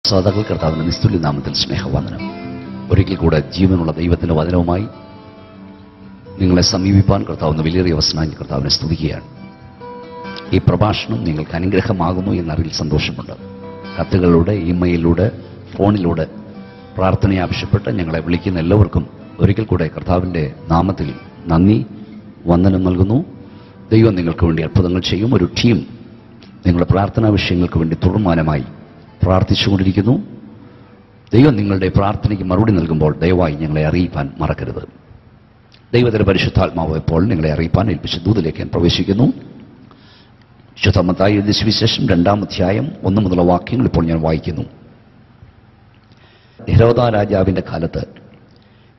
ശ്രോതാക്കൾ കർത്താവിന്റെ നിസ്തുല്യ നാമത്തിൽ സ്നേഹവന്ദനം. ഒരിക്കൽ കൂടെ ജീവനുള്ള ദൈവത്തിന്റെ വചനവുമായി നിങ്ങളെ സമീപിപ്പാൻ കർത്താവിന് വലിയ അവസരം കർത്താവിനെ സ്തുതിക്കുകയാണ്. ഈ പ്രഭാഷണം നിങ്ങൾക്ക് അനുഗ്രഹമാകുന്നു എന്നറിയിൽ സന്തോഷമുണ്ട്. കത്തുകളിലൂടെ, ഇമെയിലിലൂടെ, ഫോണിലൂടെ പ്രാർത്ഥന ആവശ്യപ്പെട്ട് ഞങ്ങളെ വിളിക്കുന്ന എല്ലാവർക്കും ഒരിക്കൽ കൂടെ കർത്താവിന്റെ നാമത്തിൽ നന്ദി വന്ദനം നൽകുന്നു. ദൈവം നിങ്ങൾക്ക് വേണ്ടി അത്ഭുതങ്ങൾ ചെയ്യും. ഒരു ടീം നിങ്ങളുടെ പ്രാർത്ഥനാ വിഷയങ്ങൾക്ക് വേണ്ടി തുടർമാനമായി പ്രാർത്ഥിച്ചുകൊണ്ടിരിക്കുന്നു. ദൈവം നിങ്ങളുടെ പ്രാർത്ഥനയ്ക്ക് മറുപടി നൽകുമ്പോൾ ദയവായി ഞങ്ങളെ അറിയിപ്പാൻ മറക്കരുത്. ദൈവത്തിന്റെ പരിശുദ്ധാത്മാവ് ഇപ്പോൾ നിങ്ങളെ അറിയിപ്പാൻ ഏൽപ്പിച്ച ദൂതിലേക്ക് ഞാൻ പ്രവേശിക്കുന്നു. വിശുദ്ധ മത്തായി എഴുതിയ സുവിശേഷം 2-ാം അധ്യായം 1 മുതലുള്ള വാക്യങ്ങൾ ഇപ്പോൾ ഞാൻ വായിക്കുന്നു. ഹെരോദാ രാജാവിന്റെ കാലത്ത്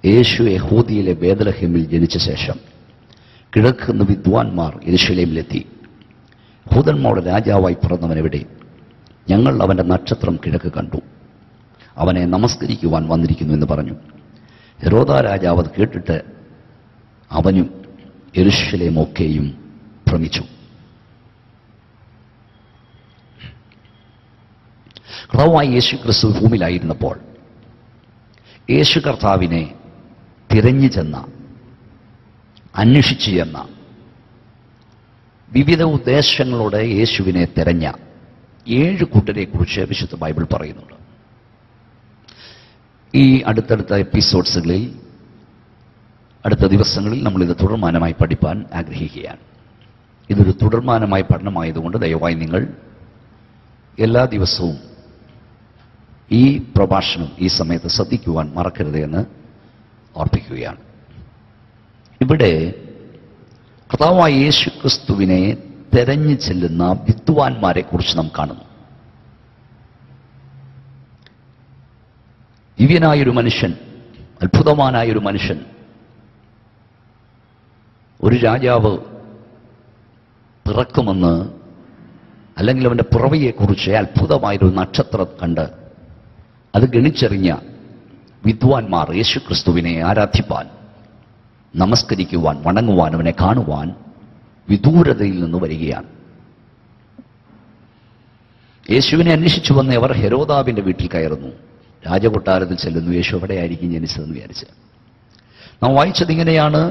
യേശു യഹൂദിയിലെ ബേത്ലഹേമിൽ ജനിച്ച ശേഷം കിഴക്കുന്ന് വിദ്വാൻമാർ യെരൂശലേമിലെത്തി. യഹൂദന്മാരുടെ രാജാവായി പിറന്നവനെവിടെ? ഞങ്ങൾ അവന്റെ നക്ഷത്രം കിഴക്ക് കണ്ടു, അവനെ നമസ്കരിക്കുവാൻ വന്നിരിക്കുന്നു എന്ന് പറഞ്ഞു. ഹെരോദാ രാജാവ് അത് കേട്ടിട്ട് അവനും യെരൂശലേമൊക്കെയും ഭ്രമിച്ചു. കർത്താവായ യേശു ക്രിസ്തു ഭൂമിയിലായിരുന്നപ്പോൾ യേശു കർത്താവിനെ തിരഞ്ഞു ചെന്ന, അന്വേഷിച്ചു ചെന്ന, വിവിധ ഉദ്ദേശങ്ങളോടെ യേശുവിനെ തിരഞ്ഞ 7 കൂട്ടരെ കുറിച്ച് വിശുദ്ധ ബൈബിൾ പറയുന്നുണ്ട്. ഈ അടുത്തടുത്ത എപ്പിസോഡ്സുകളിൽ, അടുത്ത ദിവസങ്ങളിൽ നമ്മളിത് തുടർമാനമായി പഠിപ്പാൻ ആഗ്രഹിക്കുകയാണ്. ഇതൊരു തുടർമാനമായ പഠനമായതുകൊണ്ട് ദയവായി നിങ്ങൾ എല്ലാ ദിവസവും ഈ പ്രഭാഷണം ഈ സമയത്ത് ശ്രദ്ധിക്കുവാൻ മറക്കരുത് എന്ന് ഓർപ്പിക്കുകയാണ്. ഇവിടെ കർത്താവായ യേശു ക്രിസ്തുവിനെ തെരഞ്ഞു ചെല്ലുന്ന വിദ്വാൻമാരെ കുറിച്ച് നാം കാണുന്നു. ദിവ്യനായൊരു മനുഷ്യൻ, അത്ഭുതവാനായൊരു മനുഷ്യൻ, ഒരു രാജാവ് പിറക്കുമെന്ന്, അല്ലെങ്കിൽ അവന്റെ പിറവിയെക്കുറിച്ച് അത്ഭുതമായൊരു നക്ഷത്രം കണ്ട് അത് ഗണിച്ചെറിഞ്ഞ വിദ്വാൻമാർ യേശു ക്രിസ്തുവിനെ ആരാധിപ്പാൻ, നമസ്കരിക്കുവാൻ, വണങ്ങുവാൻ, അവനെ കാണുവാൻ വിദൂരതയിൽ നിന്ന് വരികയാണ്. യേശുവിനെ അന്വേഷിച്ചു വന്ന അവർ ഹെരോദാവിന്റെ വീട്ടിൽ കയറുന്നു. രാജകൊട്ടാരത്തിൽ ചെല്ലുന്നു. യേശു എവിടെയായിരിക്കും ജനിച്ചതെന്ന് വിചാരിച്ച് നാം വായിച്ചത് ഇങ്ങനെയാണ്: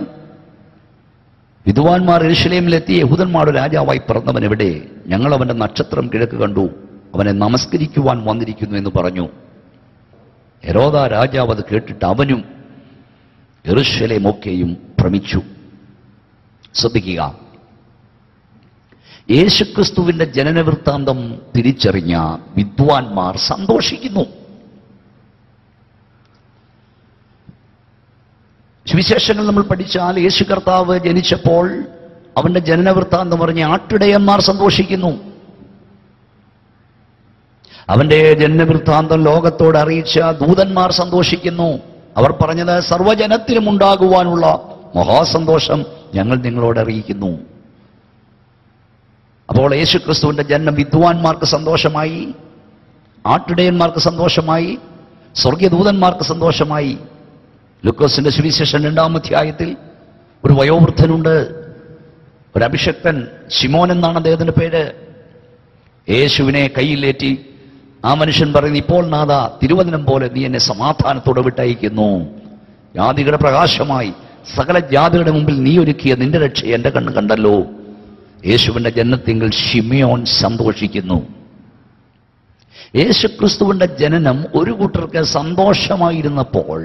വിദ്വാൻമാർ യെരൂശലേമിലെത്തി. യഹൂദന്മാരുടെ രാജാവായി പിറന്നവൻ എവിടെ? ഞങ്ങൾ അവന്റെ നക്ഷത്രം കിഴക്ക് കണ്ടു, അവനെ നമസ്കരിക്കുവാൻ വന്നിരിക്കുന്നു എന്ന് പറഞ്ഞു. ഹെരോദാ രാജാവ് അത് കേട്ടിട്ട് അവനും യെരൂശലേമൊക്കെയും ഭ്രമിച്ചു. ശ്രദ്ധിക്കുക, യേശുക്രിസ്തുവിന്റെ ജനനവൃത്താന്തം തിരിച്ചറിഞ്ഞ വിദ്വാൻമാർ സന്തോഷിക്കുന്നു. സുവിശേഷങ്ങൾ നമ്മൾ പഠിച്ചാൽ യേശു കർത്താവ് ജനിച്ചപ്പോൾ അവന്റെ ജനനവൃത്താന്തം പറഞ്ഞ ആട്ടിടയന്മാർ സന്തോഷിക്കുന്നു. അവന്റെ ജനനവൃത്താന്തം ലോകത്തോട് അറിയിച്ച ദൂതന്മാർ സന്തോഷിക്കുന്നു. അവർ പറഞ്ഞത് സർവ്വജനത്തിനും ഉണ്ടാകുവാനുള്ള മഹാസന്തോഷം ഞങ്ങൾ നിങ്ങളോട് അറിയിക്കുന്നു. അപ്പോൾ യേശുക്രിസ്തുവിന്റെ ജന്മം വിദ്വാൻമാർക്ക് സന്തോഷമായി, ആട്ടിടയന്മാർക്ക് സന്തോഷമായി, സ്വർഗീയദൂതന്മാർക്ക് സന്തോഷമായി. ലൂക്കോസിന്റെ സുവിശേഷം 2-ാം അധ്യായത്തിൽ ഒരു വയോവൃദ്ധനുണ്ട്, ഒരു അഭിഷക്തൻ, ശിമോൻ എന്നാണ് അദ്ദേഹത്തിന്റെ പേര്. യേശുവിനെ കയ്യിലേറ്റി ആ മനുഷ്യൻ പറയുന്നു, ഇപ്പോൾ നാഥാ, തിരുവചനം പോലെ നീ എന്നെ സമാധാനത്തോടെ വിട്ടയക്കുന്നു. ജാതികളുടെ പ്രകാശമായി സകല ജാതികളുടെ മുമ്പിൽ നീ ഒരുക്കിയ നിന്റെ രക്ഷ എന്റെ കണ്ണ് കണ്ടല്ലോ. യേശുവിന്റെ ജനനത്തിങ്കിൽ ശിമയോൻ സന്തോഷിക്കുന്നു. യേശുക്രിസ്തുവിന്റെ ജനനം ഒരു കൂട്ടർക്ക് സന്തോഷമായിരുന്നപ്പോൾ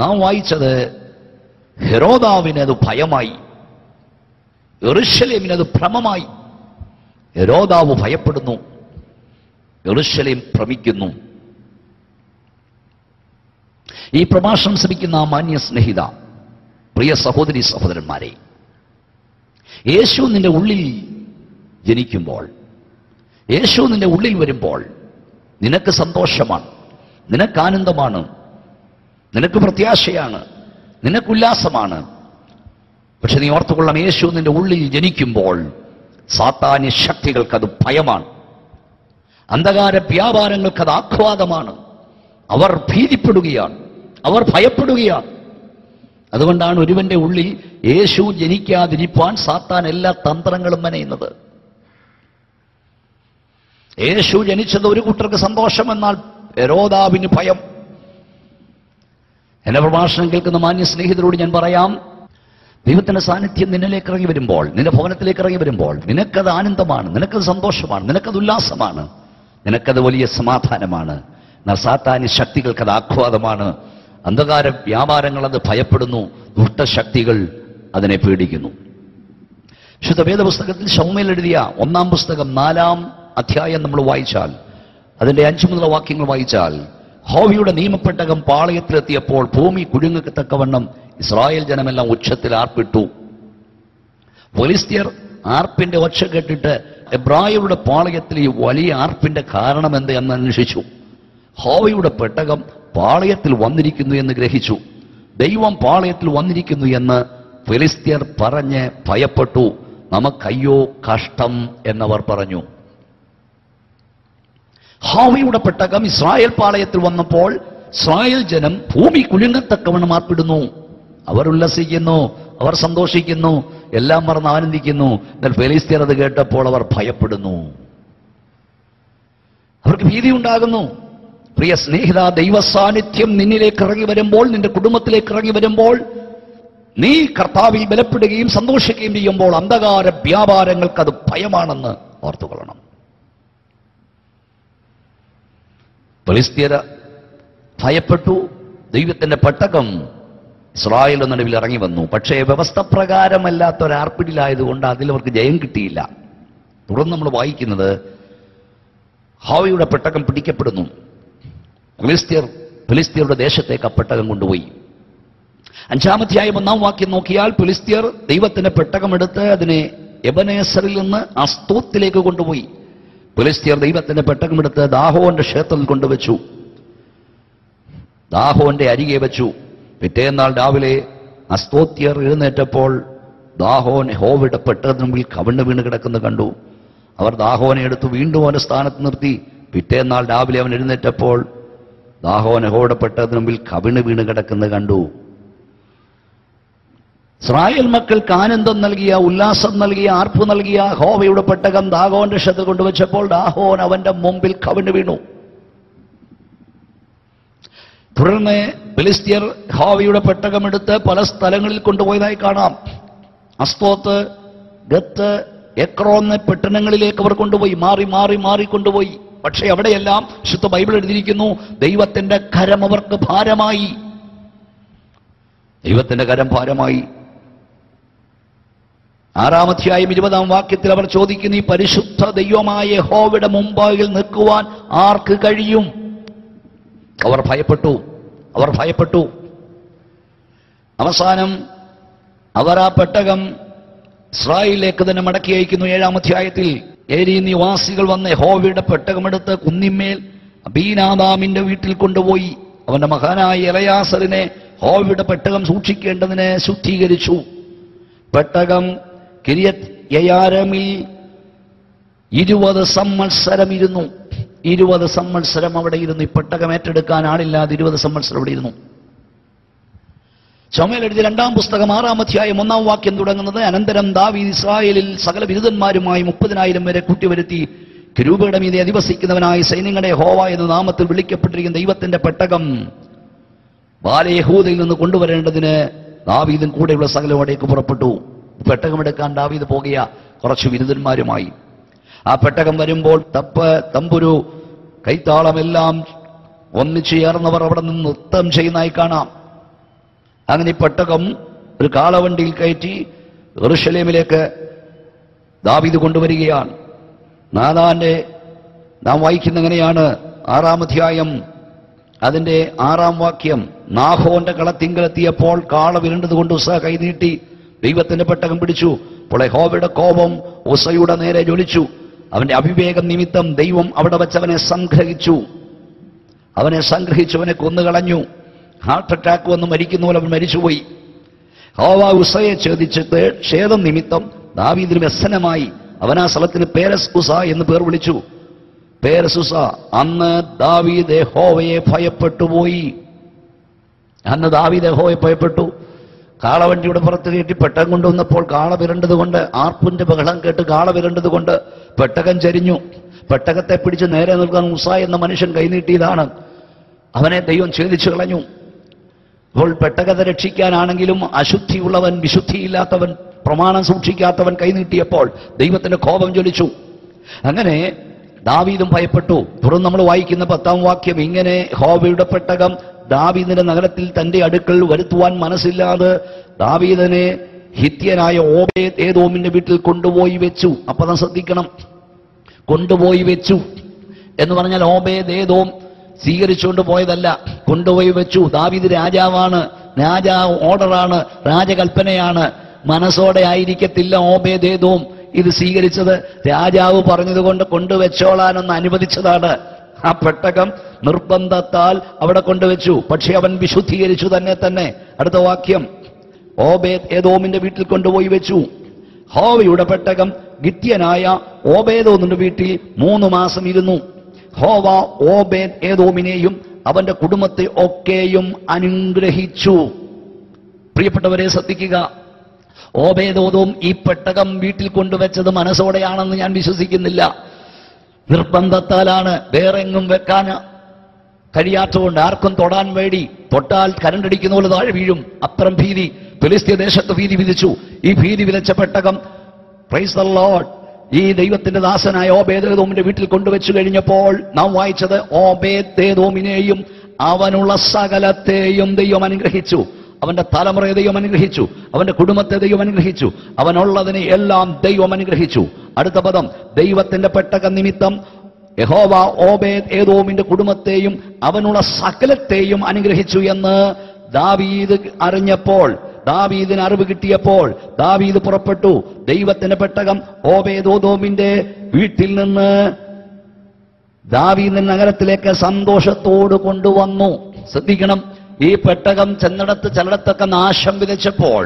നാം വായിച്ചത് ഹെരോദാവിനത് ഭയമായി, യെരൂശലേമിനത് ഭ്രമമായി. ഹെരോദാവ് ഭയപ്പെടുന്നു, യെരൂശലേം ഭ്രമിക്കുന്നു. ഈ പ്രഭാഷണം ശ്രമിക്കുന്ന മാന്യ സ്നേഹിത, പ്രിയ സഹോദരി സഹോദരന്മാരെ, യേശു നിന്റെ ഉള്ളിൽ ജനിക്കുമ്പോൾ, യേശു നിന്റെ ഉള്ളിൽ വരുമ്പോൾ നിനക്ക് സന്തോഷമാണ്, നിനക്ക് ആനന്ദമാണ്, നിനക്ക് പ്രത്യാശയാണ്, നിനക്ക് ഉല്ലാസമാണ്. പക്ഷെ നീ ഓർത്തുകൊള്ളാം, യേശു നിന്റെ ഉള്ളിൽ ജനിക്കുമ്പോൾ സാത്താന്യ ശക്തികൾക്കത് ഭയമാണ്, അന്ധകാര വ്യാപാരങ്ങൾക്കത് ആഹ്ലാദമാണ്. അവർ ഭീതിപ്പെടുകയാണ്, അവർ ഭയപ്പെടുകയാണ്. അതുകൊണ്ടാണ് ഒരുവന്റെ ഉള്ളിൽ യേശു ജനിക്കാതിരിപ്പാൻ സാത്താൻ എല്ലാ തന്ത്രങ്ങളും മെനയുന്നത്. യേശു ജനിച്ചത് ഒരു കൂട്ടർക്ക് സന്തോഷം, എന്നാൽ ഹെരോദാവിന് ഭയം. എന്റെ പ്രഭാഷണം കേൾക്കുന്ന മാന്യ സ്നേഹിതരോട് ഞാൻ പറയാം, ദൈവത്തിന്റെ സാന്നിധ്യം നിന്നിലേക്ക് ഇറങ്ങി വരുമ്പോൾ, നിന്റെ ഭവനത്തിലേക്ക് ഇറങ്ങി വരുമ്പോൾ നിനക്കത് ആനന്ദമാണ്, നിനക്കത് സന്തോഷമാണ്, നിനക്കത് ഉല്ലാസമാണ്, നിനക്കത് വലിയ സമാധാനമാണ്. എന്നാൽ സാത്താന്യ ശക്തികൾക്കത് ആഹ്ലാദമാണ്. അന്ധകാര വ്യാപാരങ്ങൾ അത് ഭയപ്പെടുന്നു, ദുഷ്ടശക്തികൾ അതിനെ പേടിക്കുന്നു. വിശുദ്ധ വേദപുസ്തകത്തിൽ ശമൂവേൽ എഴുതിയ 1-ാം പുസ്തകം 4-ാം അധ്യായം നമ്മൾ വായിച്ചാൽ, അതിന്റെ 5 മുതലുള്ള വാക്യങ്ങൾ വായിച്ചാൽ, യഹോവയുടെ നിയമപ്പെട്ടകം പാളയത്തിലെത്തിയപ്പോൾ ഭൂമി കുലുങ്ങത്തക്കവണ്ണം ഇസ്രായേൽ ജനമെല്ലാം ഉച്ചത്തിൽ ആർപ്പിട്ടു. ഫെലിസ്ത്യർ ആർപ്പിന്റെ ഒച്ച കേട്ടിട്ട് എബ്രായരുടെ പാളയത്തിൽ ഈ വലിയ ആർപ്പിന്റെ കാരണം എന്ത് എന്ന് അന്വേഷിച്ചു. യഹോവയുടെ പെട്ടകം പാളയത്തിൽ വന്നിരിക്കുന്നു എന്ന് ഗ്രഹിച്ചു. ദൈവം പാളയത്തിൽ വന്നിരിക്കുന്നു എന്ന് ഫെലിസ്ത്യർ പറഞ്ഞ് ഭയപ്പെട്ടു. നമുക്കയ്യോ കഷ്ടം എന്നവർ പറഞ്ഞു. യഹോവയുടെ പെട്ടകം ഇസ്രായേൽ പാളയത്തിൽ വന്നപ്പോൾ ഇസ്രായേൽ ജനം ഭൂമി കുലുങ്ങത്തക്കവണ്ണം ആർപ്പിടുന്നു. അവർ ഉല്ലസിക്കുന്നു, അവർ സന്തോഷിക്കുന്നു, എല്ലാം മറന്ന് ആനന്ദിക്കുന്നു. എന്നാൽ ഫെലിസ്ത്യർ അത് കേട്ടപ്പോൾ അവർ ഭയപ്പെടുന്നു, അവർക്ക് ഭീതി ഉണ്ടാകുന്നു. പ്രിയ സ്നേഹിത, ദൈവ സാന്നിധ്യം നിന്നിലേക്ക് ഇറങ്ങി വരുമ്പോൾ, നിന്റെ കുടുംബത്തിലേക്ക് ഇറങ്ങി വരുമ്പോൾ, നീ കർത്താവിൽ ബലപ്പെടുകയും സന്തോഷിക്കുകയും ചെയ്യുമ്പോൾ അന്ധകാര വ്യാപാരങ്ങൾക്കത് ഭയമാണെന്ന് ഓർത്തുകൊള്ളണം. ഫെലിസ്ത്യർ ഭയപ്പെട്ടു. ദൈവത്തിന്റെ പെട്ടകം ഇസ്രായേലിന്റെ നടുവിൽ ഇറങ്ങി വന്നു. പക്ഷേ വ്യവസ്ഥ പ്രകാരമല്ലാത്ത ഒരാർപ്പിടിലായതുകൊണ്ട് അതിലവർക്ക് ജയം കിട്ടിയില്ല. തുടർന്ന് നമ്മൾ വായിക്കുന്നത്, യഹോവയുടെ പെട്ടകം പിടിക്കപ്പെടുന്നു. ഫെലിസ്ത്യരുടെ ദേശത്തേക്ക് ആ പെട്ടകം കൊണ്ടുപോയി. 5-ാം അധ്യായം 1-ാം വാക്യം നോക്കിയാൽ, ഫെലിസ്ത്യർ ദൈവത്തിന്റെ പെട്ടകമെടുത്ത് അതിനെ എബനേസറിൽ നിന്ന് അസ്തോത്തിലേക്ക് കൊണ്ടുപോയി. ഫെലിസ്ത്യർ ദൈവത്തിന്റെ പെട്ടകമെടുത്ത് ദാഹോന്റെ ക്ഷേത്രത്തിൽ കൊണ്ടുവച്ചു, ദാഹോന്റെ അരികെ വെച്ചു. പിറ്റേന്നാൾ രാവിലെ അസ്തോത്യർ എഴുന്നേറ്റപ്പോൾ ദാഹോൻ യഹോവയുടെ പെട്ടകത്തിന് മുമ്പിൽ കവിണ്ണ് വീണ് കിടക്കുന്നത് കണ്ടു. അവർ ദാഹോനെ എടുത്തു വീണ്ടും അവന്റെ സ്ഥാനത്ത് നിർത്തി. പിറ്റേന്നാൾ രാവിലെ അവൻ എഴുന്നേറ്റപ്പോൾ ദാഹോൻ യഹോവയുടെ പെട്ടകത്തിന് മുമ്പിൽ കവിണ്ണ് വീണ് കിടക്കുന്നത് കണ്ടു. ഇസ്രായേൽ മക്കൾക്ക് ആനന്ദം നൽകിയ, ഉല്ലാസം നൽകിയ, ആർപ്പ് നൽകിയ യഹോവയുടെ പെട്ടകം ദാഹോന്റെ ക്ഷേത്രത്തിൽ കൊണ്ടുവച്ചപ്പോൾ ദാഹോൻ അവന്റെ മുമ്പിൽ കവിണ്ണ് വീണു. തുടർന്ന് ഫെലിസ്ത്യർ യഹോവയുടെ പെട്ടകമെടുത്ത് പല സ്ഥലങ്ങളിൽ കൊണ്ടുപോയതായി കാണാം. അസ്തോത്ത്, ഗത്ത്, എക്രോൻ പട്ടണങ്ങളിലേക്ക് അവർ കൊണ്ടുപോയി, മാറി മാറി മാറി കൊണ്ടുപോയി. പക്ഷേ അവിടെയെല്ലാം വിശുദ്ധ ബൈബിൾ എഴുതിയിരിക്കുന്നു, ദൈവത്തിന്റെ കരം അവർക്ക് ഭാരമായി. ദൈവത്തിന്റെ കരം ഭാരമായി. 6-ാം അധ്യായം 20-ാം വാക്യത്തിൽ അവർ ചോദിക്കുന്നു, ഈ പരിശുദ്ധ ദൈവമായ യഹോവയുടെ മുമ്പാകിൽ നിൽക്കുവാൻ ആർക്ക് കഴിയും? അവർ ഭയപ്പെട്ടു. അവസാനം അവർ ആ പെട്ടകം ഇസ്രായേലിലേക്ക് തന്നെ മടക്കി അയക്കുന്നു. 7-ാം അധ്യായത്തിൽ ഏരി നിവാസികൾ വന്ന് യഹോവയുടെ പെട്ടകമെടുത്ത് കുന്നിന്മേൽ അബീനാദാമിന്റെ വീട്ടിൽ കൊണ്ടുപോയി. അവന്റെ മകനായ എലയാസറിനെ യഹോവയുടെ പെട്ടകം സൂക്ഷിക്കേണ്ടതിന് ശുദ്ധീകരിച്ചു. പെട്ടകം കിര്യത്ത് യയാരമിൽ 20 സംവത്സരം ഇരുന്നു. 20 സംവത്സരം അവിടെ ഇരുന്നു. ഈ പെട്ടകം ഏറ്റെടുക്കാൻ ആളില്ലാതെ 20 സംവത്സരം അവിടെ ഇരുന്നു. ശമൂവേൽ എഴുതിയ 2-ാം പുസ്തകം 6-ാം അധ്യായം 1-ാം വാക്യം തുടങ്ങുന്നത്, അനന്തരം ദാവീദ് ഇസ്രായേലിൽ സകല ബിരുദന്മാരുമായി 30,000 പേരെ കൂട്ടിവരുത്തി കിരൂബയുടെ മീതെ അധിവസിക്കുന്നവനായ സൈന്യങ്ങളുടെ യഹോവ എന്ന നാമത്തിൽ വിളിക്കപ്പെട്ടിരിക്കുന്ന ദൈവത്തിന്റെ പെട്ടകം ബാലയഹൂദയിൽ നിന്ന് കൊണ്ടുവരേണ്ടതിന് ദാവീദും കൂടെയുള്ള സകലവടേക്ക് പുറപ്പെട്ടു. പെട്ടകമെടുക്കാൻ ദാവീദ് പോകുക കുറച്ച് ബിരുദന്മാരുമായി. ആ പെട്ടകം വരുമ്പോൾ തപ്പ്, തമ്പുരു, കൈത്താളമെല്ലാം ഒന്നിച്ചു ചേർന്നവർ അവിടെ നിന്ന് നൃത്തം ചെയ്യുന്നതായി കാണാം. അങ്ങനെ ഈ പെട്ടകം ഒരു കാളവണ്ടിയിൽ കയറ്റി യെരൂശലേമിലേക്ക് ദാവീദ് കൊണ്ടുവരികയാണ്. നാഥാന്റെ നാം വായിക്കുന്ന എങ്ങനെയാണ്? 6-ാം അധ്യായം അതിന്റെ 6-ാം വാക്യം, നാഹോന്റെ കളത്തിങ്കലെത്തിയപ്പോൾ കാള വിരണ്ടതുകൊണ്ട് ഉസ്സ കൈനീട്ടി ദൈവത്തിന്റെ പെട്ടകം പിടിച്ചു. അപ്പോൾ യഹോവയുടെ കോപം ഉസ്സയുടെ നേരെ ജ്വലിച്ചു. അവന്റെ അവിവേകം നിമിത്തം ദൈവം അവിടെ വച്ച് അവനെ സംഗ്രഹിച്ചു, അവനെ കൊന്നുകളഞ്ഞു. ഹാർട്ട് അറ്റാക്ക് വന്ന് മരിക്കുന്ന പോലെ അവൻ മരിച്ചുപോയി. യഹോവ ഉസ്സയെ ഛേദിച്ചിട്ട് ഛേദം നിമിത്തം ദാവീദിന് വ്യസനമായി. അവൻ ആ സ്ഥലത്തിന് പേരസ്ഉസ എന്ന് പേർ വിളിച്ചു. പേരസ്ഉസ. അന്ന് ദാവീദ് യഹോവയെ ഭയപ്പെട്ടുപോയി. ഭയപ്പെട്ടു. കാളവണ്ടിയുടെ പുറത്ത് കയറ്റി പെട്ടകം കൊണ്ടുവന്നപ്പോൾ കാള വിരണ്ടതുകൊണ്ട്, ആർപ്പിന്റെ ബഹളം കേട്ട് കാള വിരണ്ടതുകൊണ്ട് പെട്ടകം ചരിഞ്ഞു. പെട്ടകത്തെ പിടിച്ച് നേരെ നിൽക്കാൻ മൂസ എന്ന മനുഷ്യൻ കൈനീട്ടിയതാണ്. അവനെ ദൈവം ഛേദിച്ചു കളഞ്ഞു. അപ്പോൾ പെട്ടകത്തെ രക്ഷിക്കാനാണെങ്കിലും അശുദ്ധിയുള്ളവൻ, വിശുദ്ധിയില്ലാത്തവൻ, പ്രമാണം സൂക്ഷിക്കാത്തവൻ കൈനീട്ടിയപ്പോൾ ദൈവത്തിന്റെ കോപം ജ്വലിച്ചു. അങ്ങനെ ദാവീദും ഭയപ്പെട്ടു. തുടർന്ന് നമ്മൾ വായിക്കുന്ന 10-ാം വാക്യം ഇങ്ങനെ: യഹോവയുടെ പെട്ടകം ദാവീദിന്റെ നഗരത്തിൽ തന്റെ അടുക്കൽ വരുത്തുവാൻ മനസ്സില്ലാതെ ദാവീദിനെ ഹിത്യനായ ഓബേദ് ഏദോമിന്റെ വീട്ടിൽ കൊണ്ടുപോയി വെച്ചു. അപ്പൊ നാം ശ്രദ്ധിക്കണം, കൊണ്ടുപോയി വെച്ചു എന്ന് പറഞ്ഞാൽ ഓബേദ് ഏദോം സ്വീകരിച്ചുകൊണ്ട് പോയതല്ല, കൊണ്ടുപോയി വെച്ചു. ദാവീദ് രാജാവാണ്, രാജാവ് ഓർഡറാണ്, രാജകൽപ്പനയാണ്. മനസ്സോടെ ആയിരിക്കത്തില്ല ഓബേദ് ഏദോം ഇത് സ്വീകരിച്ചത്. രാജാവ് പറഞ്ഞതുകൊണ്ട് കൊണ്ടുവച്ചോളാനെന്ന് അനുവദിച്ചതാണ്. ആ പെട്ടകം നിർബന്ധത്താൽ അവിടെ കൊണ്ടുവച്ചു. പക്ഷെ അവൻ വിശുദ്ധീകരിച്ചു തന്നെ. അടുത്ത വാക്യം: ഓബേദ് ഏദോമിന്റെ വീട്ടിൽ കൊണ്ടുപോയി വെച്ചു. യഹോവയുടെ പെട്ടകം ഗിത്യനായ ഓബേദോമിന്റെ വീട്ടിൽ 3 മാസം ഇരുന്നു. യഹോവ ഓബേദ് ഏദോമിനെയും അവന്റെ കുടുംബത്തെ ഒക്കെയും അനുഗ്രഹിച്ചു. പ്രിയപ്പെട്ടവരെ ശ്രദ്ധിക്കുക, ഓബേദോം ഈ പെട്ടകം വീട്ടിൽ കൊണ്ടുവച്ചത് മനസ്സോടെയാണെന്ന് ഞാൻ വിശ്വസിക്കുന്നില്ല. നിർബന്ധത്താലാണ്. വേറെങ്ങും വെക്കാൻ കഴിയാത്തതുകൊണ്ട്, ആർക്കും തൊടാൻ വേണ്ടി, തൊട്ടാൽ കരണ്ടടിക്കുന്ന പോലെ താഴെ വീഴും, അത്തരം ഭീതി ഫിലിസ്ത്യ ദേശത്ത് ഭീതി വിധിച്ചു. ഈ ഭീതി വിതച്ച പെട്ടകം, പ്രൈസ് ദി ലോർഡ്, ഈ ദൈവത്തിന്റെ ദാസനായ ഓബേദ് ഏദോമിന്റെ വീട്ടിൽ കൊണ്ടുവച്ചു കഴിഞ്ഞപ്പോൾ നാം വായിച്ചത് ഓബേദ് ഏദോമിനെയും അവനുള്ള സകലത്തെയും ദൈവം അനുഗ്രഹിച്ചു. അവന്റെ തലമുറയെ ദൈവം അനുഗ്രഹിച്ചു. അവന്റെ കുടുംബത്തെ ദൈവം അനുഗ്രഹിച്ചു. അവനുള്ളതിനെ എല്ലാം ദൈവം അനുഗ്രഹിച്ചു. അടുത്ത പദം: ദൈവത്തിന്റെ പെട്ടകം നിമിത്തം യഹോവ ഓബേദ് ഏദോമിന്റെ കുടുംബത്തെയും അവനുള്ള സകലത്തെയും അനുഗ്രഹിച്ചു എന്ന് ദാവീദ് അറിഞ്ഞപ്പോൾ, ദാവീദിന് അറിവ് കിട്ടിയപ്പോൾ ദാവീദ് പുറപ്പെട്ടു. ദൈവത്തിന്റെ പെട്ടകം ഓബേദ് ഏദോമിന്റെ വീട്ടിൽ നിന്ന് ദാവീദിന്റെ നഗരത്തിലേക്ക് സന്തോഷത്തോട് കൊണ്ടുവന്നു. ശ്രദ്ധിക്കണം, ഈ പെട്ടകം ചിലടത്തൊക്കെ നാശം വിതച്ചപ്പോൾ,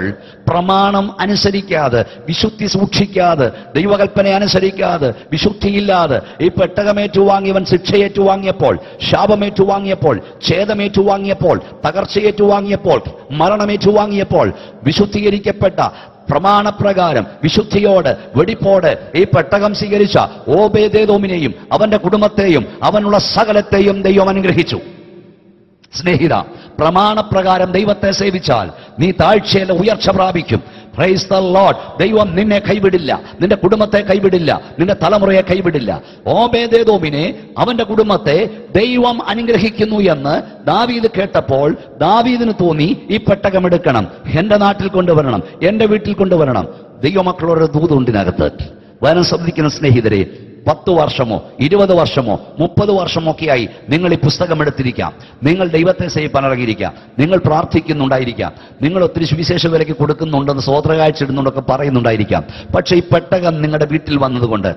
പ്രമാണം അനുസരിക്കാതെ, വിശുദ്ധി സൂക്ഷിക്കാതെ, ദൈവകൽപ്പന അനുസരിക്കാതെ, വിശുദ്ധിയില്ലാതെ ഈ പെട്ടകമേറ്റുവാങ്ങിയവൻ ശിക്ഷയേറ്റുവാങ്ങിയപ്പോൾ, ശാപമേറ്റുവാങ്ങിയപ്പോൾ, ഛേദമേറ്റുവാങ്ങിയപ്പോൾ, തകർച്ചയേറ്റുവാങ്ങിയപ്പോൾ, മരണമേറ്റുവാങ്ങിയപ്പോൾ, വിശുദ്ധീകരിക്കപ്പെട്ട പ്രമാണപ്രകാരം വിശുദ്ധിയോട് വെടിപ്പോട് ഈ പെട്ടകം സ്വീകരിച്ച ഓബേദ് ഏദോമിനെയും അവന്റെ കുടുംബത്തെയും അവനുള്ള സകലത്തെയും ദൈവം അനുഗ്രഹിച്ചു. സ്നേഹിത, പ്രമാണപ്രകാരം ദൈവത്തെ സേവിച്ചാൽ നീ താഴ്ചയിലെ ഉയർച്ച പ്രാപിക്കും. Praise the Lord. ദൈവം നിന്നെ കൈവിടില്ല, നിന്റെ കുടുംബത്തെ കൈവിടില്ല, നിന്റെ തലമുറയെ കൈവിടില്ല. ഓബേദ് ഏദോമിനെ, അവന്റെ കുടുംബത്തെ ദൈവം അനുഗ്രഹിക്കുന്നു എന്ന് ദാവീദ് കേട്ടപ്പോൾ ദാവീദിന് തോന്നി, ഈ പെട്ടകം എടുക്കണം, എന്റെ നാട്ടിൽ കൊണ്ടുവരണം, എന്റെ വീട്ടിൽ കൊണ്ടുവരണം. ദൈവമക്കളോട് ദൂതുണ്ടിനകത്ത് വരാൻ ശ്രദ്ധിക്കുന്ന സ്നേഹിതരെ, 10 വർഷമോ 20 വർഷമോ 30 വർഷമോ ഒക്കെയായി നിങ്ങൾ ഈ പുസ്തകം എടുത്തിരിക്കാം. നിങ്ങൾ ദൈവത്തെ സേവിപ്പാൻ ഇറങ്ങിയിരിക്കാം. നിങ്ങൾ പ്രാർത്ഥിക്കുന്നുണ്ടായിരിക്കാം. നിങ്ങൾ ഒത്തിരി സുവിശേഷ വിലയ്ക്ക് കൊടുക്കുന്നുണ്ടെന്ന് സ്വോത്രകാഴ്ച ഇടുന്നുണ്ടൊക്കെ പറയുന്നുണ്ടായിരിക്കാം. പക്ഷെ ഈ പെട്ടകം നിങ്ങളുടെ വീട്ടിൽ വന്നതുകൊണ്ട്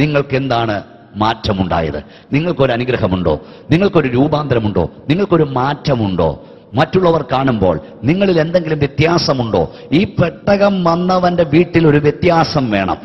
നിങ്ങൾക്ക് എന്താണ് മാറ്റമുണ്ടായത്? നിങ്ങൾക്കൊരു അനുഗ്രഹമുണ്ടോ? നിങ്ങൾക്കൊരു രൂപാന്തരമുണ്ടോ? നിങ്ങൾക്കൊരു മാറ്റമുണ്ടോ? മറ്റുള്ളവർ കാണുമ്പോൾ നിങ്ങളിൽ എന്തെങ്കിലും വ്യത്യാസമുണ്ടോ? ഈ പെട്ടകം വന്നവന്റെ വീട്ടിൽ ഒരു വ്യത്യാസം വേണം.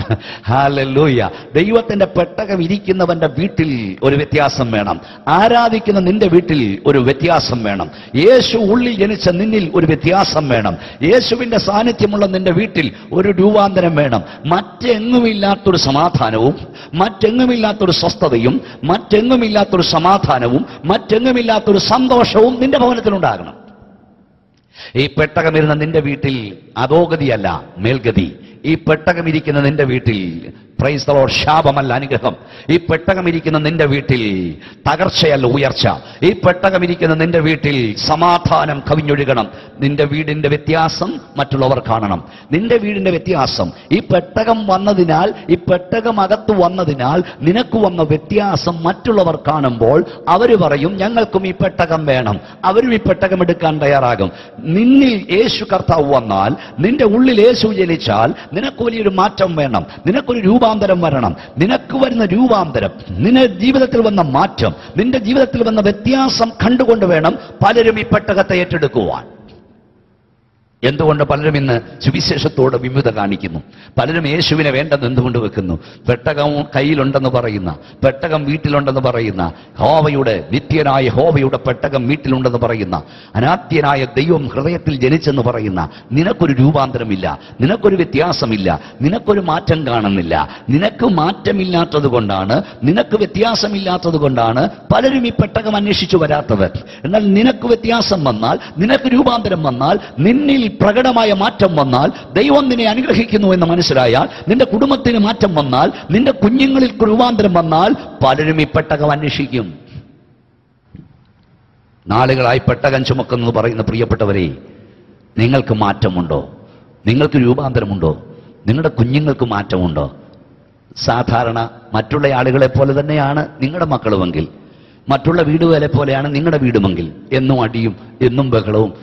ഹല്ലേലൂയ. ദൈവത്തിന്റെ പെട്ടകം ഇരിക്കുന്നവന്റെ വീട്ടിൽ ഒരു വ്യത്യാസം വേണം. ആരാധിക്കുന്ന നിന്റെ വീട്ടിൽ ഒരു വ്യത്യാസം വേണം. യേശു ഉള്ളിൽ ജനിച്ച നിന്നിൽ ഒരു വ്യത്യാസം വേണം. യേശുവിന്റെ സാന്നിധ്യമുള്ള നിന്റെ വീട്ടിൽ ഒരു രൂപാന്തരം വേണം. മറ്റെങ്ങുമില്ലാത്തൊരു സമാധാനവും, മറ്റെങ്ങുമില്ലാത്തൊരു സ്വസ്ഥതയും, മറ്റെങ്ങുമില്ലാത്തൊരു സമാധാനവും, മറ്റെങ്ങുമില്ലാത്തൊരു സന്തോഷവും നിന്റെ ഭവനത്തിലുണ്ടാകണം. ഈ പെട്ടകമിരുന്ന നിന്റെ വീട്ടിൽ അധോഗതിയല്ല, മേൽഗതി. ഈ പെട്ടകമിരിക്കുന്ന നിന്റെ വീട്ടിൽ, പ്രൈസ് ദി ലോർഡ്, ശാപമല്ല അനുഗ്രഹം. ഈ പെട്ടകമിരിക്കുന്ന നിന്റെ വീട്ടിൽ തകർച്ചയല്ല ഉയർച്ച. ഈ പെട്ടകമിരിക്കുന്ന നിന്റെ വീട്ടിൽ സമാധാനം കവിഞ്ഞൊഴുകണം. നിന്റെ വീടിന്റെ വ്യത്യാസം മറ്റുള്ളവർ കാണണം. നിന്റെ വീടിന്റെ വ്യത്യാസം ഈ പെട്ടകം വന്നതിനാൽ, ഈ പെട്ടകം അകത്ത് വന്നതിനാൽ നിനക്ക് വന്ന വ്യത്യാസം മറ്റുള്ളവർ കാണുമ്പോൾ അവർ പറയും, ഞങ്ങൾക്കും ഈ പെട്ടകം വേണം. അവരും ഈ പെട്ടകം എടുക്കാൻ തയ്യാറാകും. നിന്നിൽ യേശു കർത്താവ് വന്നാൽ, നിന്റെ ഉള്ളിൽ യേശു ജനിച്ചാൽ നിനക്ക് വലിയൊരു മാറ്റം വേണം. നിനക്കൊരു രൂപാന്തരം വരണം. നിനക്ക് വരുന്ന രൂപാന്തരം, നിന്റെ ജീവിതത്തിൽ വന്ന മാറ്റം, നിന്റെ ജീവിതത്തിൽ വന്ന വ്യത്യാസം കണ്ടുകൊണ്ട് വേണം പലരും ഈ പെട്ടകത്തെ ഏറ്റെടുക്കുവാൻ. എന്തുകൊണ്ട് പലരും ഇന്ന് സുവിശേഷത്തോട് വിമുഖത കാണിക്കുന്നു? പലരും യേശുവിനെ വേണ്ടെന്ന് എന്തുകൊണ്ട് വെക്കുന്നു? പെട്ടകം കയ്യിലുണ്ടെന്ന് പറയുന്ന, പെട്ടകം വീട്ടിലുണ്ടെന്ന് പറയുന്ന, ഹോവയുടെ നിത്യനായ ഹോവയുടെ പെട്ടകം വീട്ടിലുണ്ടെന്ന് പറയുന്ന, അനാദ്യനായ ദൈവം ഹൃദയത്തിൽ ജനിച്ചെന്ന് പറയുന്ന, നിനക്കൊരു രൂപാന്തരമില്ല, നിനക്കൊരു വ്യത്യാസമില്ല, നിനക്കൊരു മാറ്റം കാണുന്നില്ല. നിനക്ക് മാറ്റമില്ലാത്തത് കൊണ്ടാണ്, നിനക്ക് വ്യത്യാസമില്ലാത്തത് കൊണ്ടാണ് പലരും ഈ പെട്ടകം അന്വേഷിച്ചു വരാത്തവർ. എന്നാൽ നിനക്ക് വ്യത്യാസം വന്നാൽ, നിനക്ക് രൂപാന്തരം വന്നാൽ, നിന്നിൽ പ്രകടമായ മാറ്റം വന്നാൽ, ദൈവം നിന്നെ അനുഗ്രഹിക്കുന്നു എന്ന് മനസ്സിലായാൽ, നിന്റെ കുടുംബത്തിന് മാറ്റം വന്നാൽ, നിന്റെ കുഞ്ഞുങ്ങളിൽ രൂപാന്തരം വന്നാൽ, പലരും ഈ പെട്ടകം അന്വേഷിക്കും. നാളുകളായി പെട്ടകം ചുമക്കുന്നത് പറയുന്ന പ്രിയപ്പെട്ടവരെ, നിങ്ങൾക്ക് മാറ്റമുണ്ടോ? നിങ്ങൾക്ക് രൂപാന്തരമുണ്ടോ? നിങ്ങളുടെ കുഞ്ഞുങ്ങൾക്ക് മാറ്റമുണ്ടോ? സാധാരണ മറ്റുള്ള ആളുകളെ പോലെ തന്നെയാണ് നിങ്ങളുടെ മക്കളുമെങ്കിൽ, മറ്റുള്ള വീടുകളെ പോലെയാണ് നിങ്ങളുടെ വീടുമെങ്കിൽ, എന്നും അടിയും, എന്നും ബഹളവും,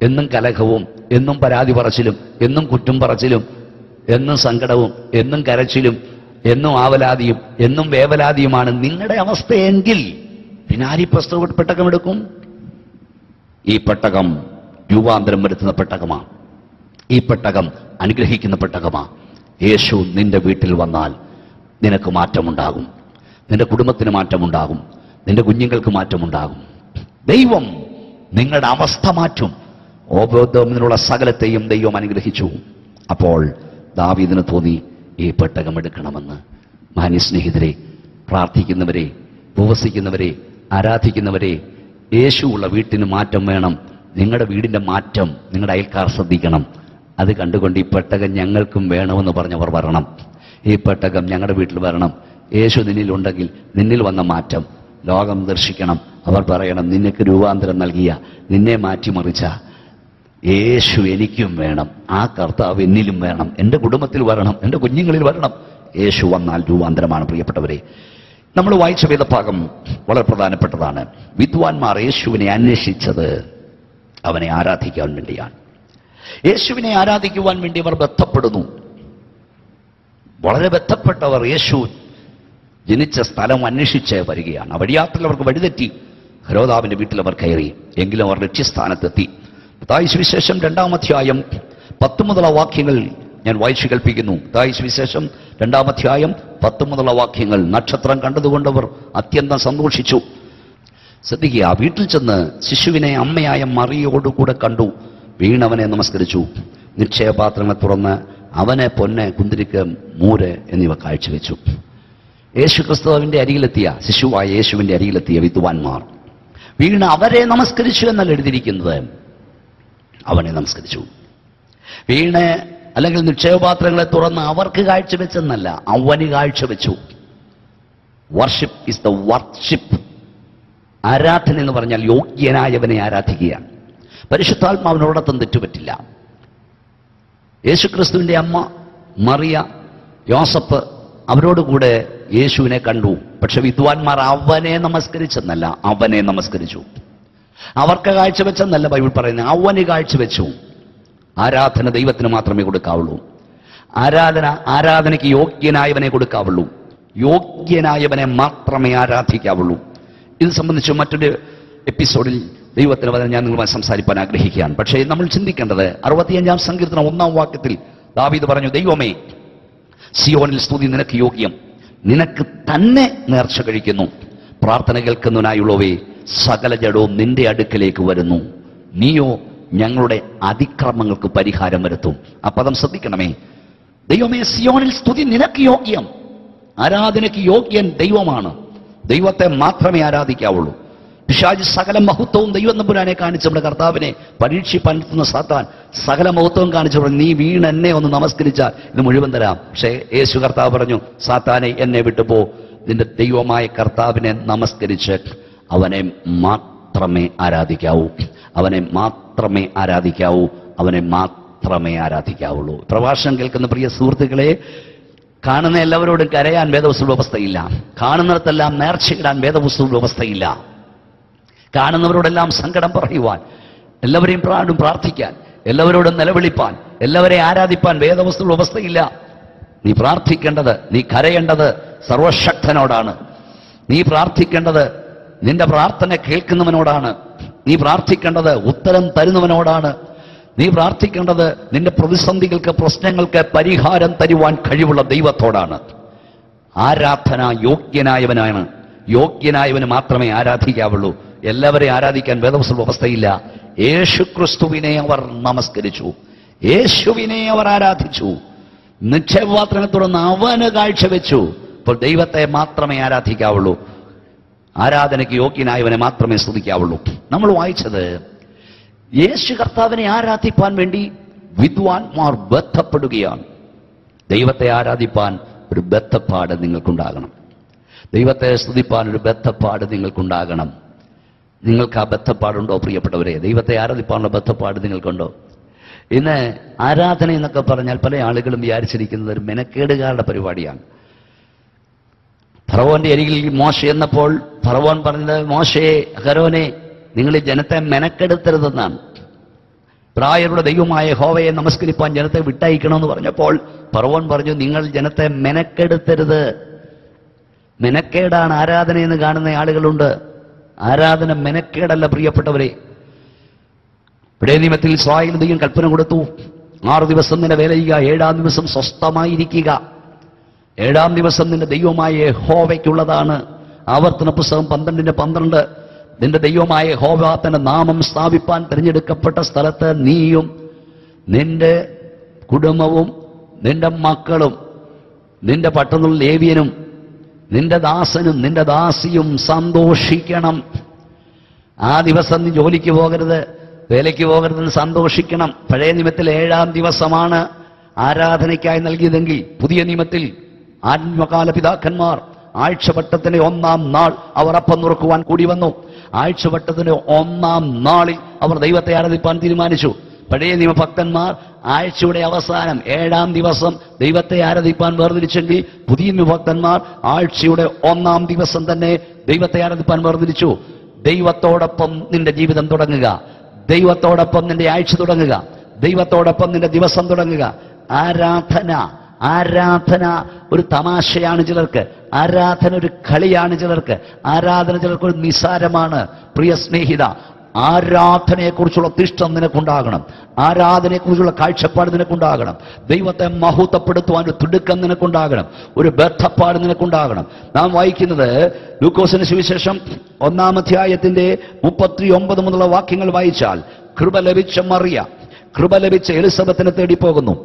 എന്നും കലഹവും, എന്നും പരാതി പറച്ചിലും, എന്നും കുറ്റം പറച്ചിലും, എന്നും സങ്കടവും, എന്നും കരച്ചിലും, എന്നും ആവലാതിയും, എന്നും വേവലാതിയുമാണ് നിങ്ങളുടെ അവസ്ഥയെങ്കിൽ, പിന്നെ ആര് ഈ പെട്ടകം എടുക്കും? ഈ പെട്ടകം രൂപാന്തരം വരുത്തുന്ന പെട്ടകമാണ്. ഈ പെട്ടകം അനുഗ്രഹിക്കുന്ന പെട്ടകമാണ്. യേശു നിന്റെ വീട്ടിൽ വന്നാൽ നിനക്ക് മാറ്റമുണ്ടാകും, നിന്റെ കുടുംബത്തിന് മാറ്റമുണ്ടാകും, നിന്റെ കുഞ്ഞുങ്ങൾക്ക് മാറ്റമുണ്ടാകും. ദൈവം നിങ്ങളുടെ അവസ്ഥ മാറ്റും. ഓബോധത്തിനുള്ള സകലത്തെയും ദൈവം അനുഗ്രഹിച്ചു. അപ്പോൾ ദാവീദിന് തോന്നി ഈ പെട്ടകം എടുക്കണമെന്ന്. മാന്യ സ്നേഹിതരെ, പ്രാർത്ഥിക്കുന്നവരെ, ഉപവസിക്കുന്നവരെ, ആരാധിക്കുന്നവരെ, യേശുവുള്ള വീട്ടിന് മാറ്റം വേണം. നിങ്ങളുടെ വീടിന്റെ മാറ്റം നിങ്ങളുടെ അയൽക്കാർ ശ്രദ്ധിക്കണം. അത് കണ്ടുകൊണ്ട് ഈ പെട്ടകം ഞങ്ങൾക്കും വേണമെന്ന് പറഞ്ഞവർ വരണം. ഈ പെട്ടകം ഞങ്ങളുടെ വീട്ടിൽ വരണം. യേശു നിന്നിലുണ്ടെങ്കിൽ നിന്നിൽ വന്ന മാറ്റം ലോകം ദർശിക്കണം. അവർ പറയണം, നിനക്ക് രൂപാന്തരം നൽകിയ, നിന്നെ മാറ്റിമറിച്ച യേശു എനിക്കും വേണം, ആ കർത്താവ് എന്നിലും വേണം, എൻ്റെ കുടുംബത്തിൽ വരണം, എൻ്റെ കുഞ്ഞുങ്ങളിൽ വരണം. യേശു വന്നാൽ രൂപാന്തരമാണ്. പ്രിയപ്പെട്ടവരെ, നമ്മൾ വായിച്ച വേദഭാഗം വളരെ പ്രധാനപ്പെട്ടതാണ്. വിദ്വാൻമാർ യേശുവിനെ അന്വേഷിച്ചത് അവനെ ആരാധിക്കാൻ വേണ്ടിയാണ്. യേശുവിനെ ആരാധിക്കുവാൻ വേണ്ടി അവർ ബന്ധപ്പെടുന്നു. വളരെ ബന്ധപ്പെട്ടവർ യേശു ജനിച്ച സ്ഥലം അന്വേഷിച്ച് വരികയാണ്. ആ വഴിയാത്രയിൽ അവർക്ക് വഴിതെറ്റി. ഹെരോദാവിന്റെ വീട്ടിൽ അവർ കയറി. എങ്കിലും അവർ ലക്ഷ്യസ്ഥാനത്തെത്തി. മത്തായി സുവിശേഷം 2-ാം അധ്യായം 10 മുതലുള്ള വാക്യങ്ങൾ ഞാൻ വായിച്ചു കേൾപ്പിക്കുന്നു. മത്തായി സുവിശേഷം 2-ാം അധ്യായം 10 മുതലുള്ള വാക്യങ്ങൾ. നക്ഷത്രം കണ്ടതുകൊണ്ടവർ അത്യന്തം സന്തോഷിച്ചു. ശ്രദ്ധിക്കുക, വീട്ടിൽ ചെന്ന് ശിശുവിനെ അമ്മയായ മറിയോടുകൂടെ കണ്ടു. വീണവനെ നമസ്കരിച്ചു. നിക്ഷേപപാത്രങ്ങളെ തുറന്ന് അവനെ പൊന്ന്, കുന്തിരിക്ക്, മൂര് എന്നിവ കാഴ്ചവെച്ചു. യേശു ക്രിസ്തുവിന്റെ അരികിലെത്തിയ, ശിശുവായ യേശുവിന്റെ അരികിലെത്തിയ വിദ്വാൻമാർ വീണ് അവരെ നമസ്കരിച്ചു എന്നല്ല എഴുതിയിരിക്കുന്നത്, അവനെ നമസ്കരിച്ചു. വീണ് അല്ലെങ്കിൽ നിക്ഷേപപാത്രങ്ങളെ തുറന്ന് അവർക്ക് കാഴ്ചവെച്ചെന്നല്ല, അവന് കാഴ്ചവെച്ചു. Worship is the worship. ആരാധന എന്ന് പറഞ്ഞാൽ യോഗ്യനായവനെ ആരാധിക്കുകയാണ്. പരിശുദ്ധാത്മാവിനോടൊപ്പം തെറ്റുപറ്റില്ല. യേശുക്രിസ്തുവിന്റെ അമ്മ മറിയ, യോസഫ് അവരോടുകൂടെ യേശുവിനെ കണ്ടു. പക്ഷെ വിദ്വാൻമാർ അവനെ നമസ്കരിച്ചെന്നല്ല, അവനെ നമസ്കരിച്ചു. അവർക്ക് കാഴ്ചവെച്ചെന്നല്ല ബൈബിൾ പറയുന്നത്, അവന് കാഴ്ചവെച്ചു. ആരാധന ദൈവത്തിന് മാത്രമേ കൊടുക്കാവുള്ളൂ. ആരാധനയ്ക്ക് യോഗ്യനായവനെ കൊടുക്കാവുള്ളൂ. യോഗ്യനായവനെ മാത്രമേ ആരാധിക്കാവുള്ളൂ. ഇത് സംബന്ധിച്ച് മറ്റൊരു എപ്പിസോഡിൽ ദൈവത്തിന് വചനം ഞാൻ നിങ്ങളുമായി സംസാരിക്കാൻ ആഗ്രഹിക്കുകയാണ്. പക്ഷേ നമ്മൾ ചിന്തിക്കേണ്ടത് 65-ാം സങ്കീർത്തനം 1-ാം വാക്യത്തിൽ ദാവീദ് പറഞ്ഞു, ദൈവമേ, സിയോനിൽ സ്തുതി നിനക്ക് യോഗ്യം, നിനക്ക് തന്നെ നേർച്ച കഴിക്കുന്നു. പ്രാർത്ഥന കേൾക്കുന്നതിനായുള്ളവേ, സകല ജഡവും നിന്റെ അടുക്കലേക്ക് വരുന്നു. നീയോ ഞങ്ങളുടെ അതിക്രമങ്ങൾക്ക് പരിഹാരം വരുത്തും. ആ പദം ശ്രദ്ധിക്കണമേ. ദൈവമേ, സിയോനിൽ സ്തുതി നിനക്ക് യോഗ്യം. ആരാധനയ്ക്ക് യോഗ്യൻ ദൈവമാണ്. ദൈവത്തെ മാത്രമേ ആരാധിക്കാവുള്ളൂ. പിശാച് സകല മഹത്വവും ദൈവം തമ്പുരാനെ കാണിച്ച് നമ്മുടെ കർത്താവിനെ പരീക്ഷിപ്പാൻ എത്തുന്ന സാത്താൻ സകല മഹത്വവും കാണിച്ചു പറഞ്ഞു, നീ വീണ് എന്നെ ഒന്ന് നമസ്കരിച്ചാൽ ഇത് മുഴുവൻ തരാം. പക്ഷേ യേശു കർത്താവ് പറഞ്ഞു, സാത്താനെ എന്നെ വിട്ടുപോ, നിന്റെ ദൈവമായ കർത്താവിനെ നമസ്കരിച്ച് അവനെ മാത്രമേ ആരാധിക്കാവൂ, അവനെ മാത്രമേ ആരാധിക്കാവൂ, അവനെ മാത്രമേ ആരാധിക്കാവുള്ളൂ. പ്രഭാഷണം കേൾക്കുന്ന പ്രിയ സുഹൃത്തുക്കളെ, കാണുന്ന എല്ലാവരോടും കരയാൻ വേദപുസ്തക വ്യവസ്ഥയില്ല. കാണുന്നിടത്തെല്ലാം നേർച്ചയിടാൻ വേദപുസ്തക വ്യവസ്ഥയില്ല. കാണുന്നവരോടെല്ലാം സങ്കടം പറയുവാൻ, എല്ലാവരെയും പ്രാർത്ഥിക്കാൻ, എല്ലാവരോടും നിലവിളിപ്പാൻ, എല്ലാവരെയും ആരാധിപ്പാൻ വേദപുസ്തക വ്യവസ്ഥയില്ല. നീ പ്രാർത്ഥിക്കേണ്ടത്, നീ കരയേണ്ടത് സർവശക്തനോടാണ്. നീ പ്രാർത്ഥിക്കേണ്ടത് നിന്റെ പ്രാർത്ഥന കേൾക്കുന്നവനോടാണ്. നീ പ്രാർത്ഥിക്കേണ്ടത് ഉത്തരം തരുന്നവനോടാണ്. നീ പ്രാർത്ഥിക്കേണ്ടത് നിന്റെ പ്രതിസന്ധികൾക്ക്, പ്രശ്നങ്ങൾക്ക് പരിഹാരം തരുവാൻ കഴിവുള്ള ദൈവത്തോടാണ്. ആരാധന യോഗ്യനായവനാണ്. യോഗ്യനായവന് മാത്രമേ ആരാധിക്കാവുള്ളൂ. എല്ലാവരെയും ആരാധിക്കാൻ വേദപുസ്തക വ്യവസ്ഥയില്ല. യേശുക്രിസ്തുവിനെ അവർ നമസ്കരിച്ചു, യേശുവിനെ അവർ ആരാധിച്ചു, നിക്ഷേപപാത്രനെ തുടർന്ന് അവന് കാഴ്ചവെച്ചു. ഇപ്പോൾ ദൈവത്തെ മാത്രമേ ആരാധിക്കാവുള്ളൂ. ആരാധനയ്ക്ക് യോഗ്യനായവനെ മാത്രമേ സ്തുതിക്കാവുള്ളൂ. നമ്മൾ വായിച്ചത് യേശു കർത്താവിനെ ആരാധിപ്പാൻ വേണ്ടി വിദ്വാൻമാർ ബന്ധപ്പെടുകയാണ്. ദൈവത്തെ ആരാധിപ്പാൻ ഒരു ബദ്ധപ്പാട് നിങ്ങൾക്കുണ്ടാകണം. ദൈവത്തെ സ്തുതിപ്പാൻ ഒരു ബദ്ധപ്പാട് നിങ്ങൾക്കുണ്ടാകണം. നിങ്ങൾക്ക് ആ ബദ്ധപ്പാടുണ്ടോ പ്രിയപ്പെട്ടവരെ? ദൈവത്തെ ആരാധിപ്പാനുള്ള ബദ്ധപ്പാട് നിങ്ങൾക്കുണ്ടോ? ഇന്ന് ആരാധന എന്നൊക്കെ പറഞ്ഞാൽ പല ആളുകളും വിചാരിച്ചിരിക്കുന്നത് ഒരു മെനക്കേടുകാരുടെ പരിപാടിയാണ്. ഫറവോന്റെ അരികിൽ മോശ എന്നപ്പോൾ ഫറവോൻ പറഞ്ഞത്, മോശയെ, അഹരോനെ, നിങ്ങൾ ഈ ജനത്തെ മെനക്കെടുത്തരുതെന്നാണ്. പ്രായരുടെ ദൈവമായ യഹോവയെ നമസ്കരിപ്പാൻ ജനത്തെ വിട്ടയക്കണമെന്ന് പറഞ്ഞപ്പോൾ ഫറവോൻ പറഞ്ഞു, നിങ്ങൾ ജനത്തെ മെനക്കെടുത്തരുത്. മെനക്കേടാണ് ആരാധന എന്ന് കാണുന്ന ആളുകളുണ്ട്. ആരാധന മെനക്കേടല്ല പ്രിയപ്പെട്ടവരെ. ഇവിടെ നിയമത്തിൽ ഇസ്രായേൽ ദൈവം കൽപ്പന കൊടുത്തു, 6 ദിവസം നിന്റെ വേല ചെയ്യുക, 7-ാം ദിവസം സ്വസ്ഥമായിരിക്കുക. 7-ാം ദിവസം നിന്റെ ദൈവമായ യഹോവയ്ക്കുള്ളതാണ്. ആവർത്തന പുസ്തകം 12:12. നിന്റെ ദൈവമായ യഹോവ തന്റെ നാമം സ്ഥാപിപ്പാൻ തിരഞ്ഞെടുക്കപ്പെട്ട സ്ഥലത്ത് നീയും നിന്റെ കുടുംബവും നിന്റെ മക്കളും നിന്റെ പട്ടണത്തിൽ ലേവ്യനും നിന്റെ ദാസനും നിന്റെ ദാസിയും സന്തോഷിക്കണം. ആ ദിവസം നീ ജോലിക്ക് പോകരുത്, വേലയ്ക്ക് പോകരുതെന്ന് സന്തോഷിക്കണം. പഴയ നിയമത്തിൽ 7-ാം ദിവസമാണ് ആരാധനയ്ക്കായി നൽകിയതെങ്കിൽ പുതിയ നിയമത്തിൽ ആത്മകാല പിതാക്കന്മാർ ആഴ്ചവട്ടത്തിന്റെ 1-ാം നാൾ അവർ അപ്പം നുറുക്കുവാൻ കൂടി വന്നു. ആഴ്ചവട്ടത്തിന്റെ 1-ാം നാളിൽ അവർ ദൈവത്തെ ആരാധിപ്പാൻ തീരുമാനിച്ചു. പഴയ നിയമഭക്തന്മാർ ആഴ്ചയുടെ അവസാനം 7-ാം ദിവസം ദൈവത്തെ ആരാധിപ്പാൻ വേർതിരിച്ചെങ്കിൽ പുതിയ നിയമഭക്തന്മാർ ആഴ്ചയുടെ 1-ാം ദിവസം തന്നെ ദൈവത്തെ ആരാധിപ്പാൻ വേർതിരിച്ചു. ദൈവത്തോടൊപ്പം നിന്റെ ജീവിതം തുടങ്ങുക, ദൈവത്തോടൊപ്പം നിന്റെ ആഴ്ച തുടങ്ങുക, ദൈവത്തോടൊപ്പം നിന്റെ ദിവസം തുടങ്ങുക. ആരാധന ഒരു തമാശയാണ് ചിലർക്ക്, ആരാധന ഒരു കളിയാണ് ചിലർക്ക്, ആരാധന ചിലർക്ക് ഒരു നിസാരമാണ്. പ്രിയ സ്നേഹിത, ആരാധനയെക്കുറിച്ചുള്ള തിഷ്ടം നിനക്കുണ്ടാകണം. ആരാധനയെക്കുറിച്ചുള്ള കാഴ്ചപ്പാട് നിനക്കുണ്ടാകണം. ദൈവത്തെ മഹത്വപ്പെടുത്തുവാൻ ഒരു തിടുക്കം നിനക്കുണ്ടാകണം. ഒരു ബദ്ധപ്പാട് നിനക്കുണ്ടാകണം. നാം വായിക്കുന്നത് ലൂക്കോസിന് സുവിശേഷം 1-ാം അധ്യായത്തിന്റെ 39 മുതലുള്ള വാക്യങ്ങൾ വായിച്ചാൽ, കൃപ ലഭിച്ച മറിയ കൃപ ലഭിച്ച എലിസബത്തിനെ തേടി പോകുന്നു.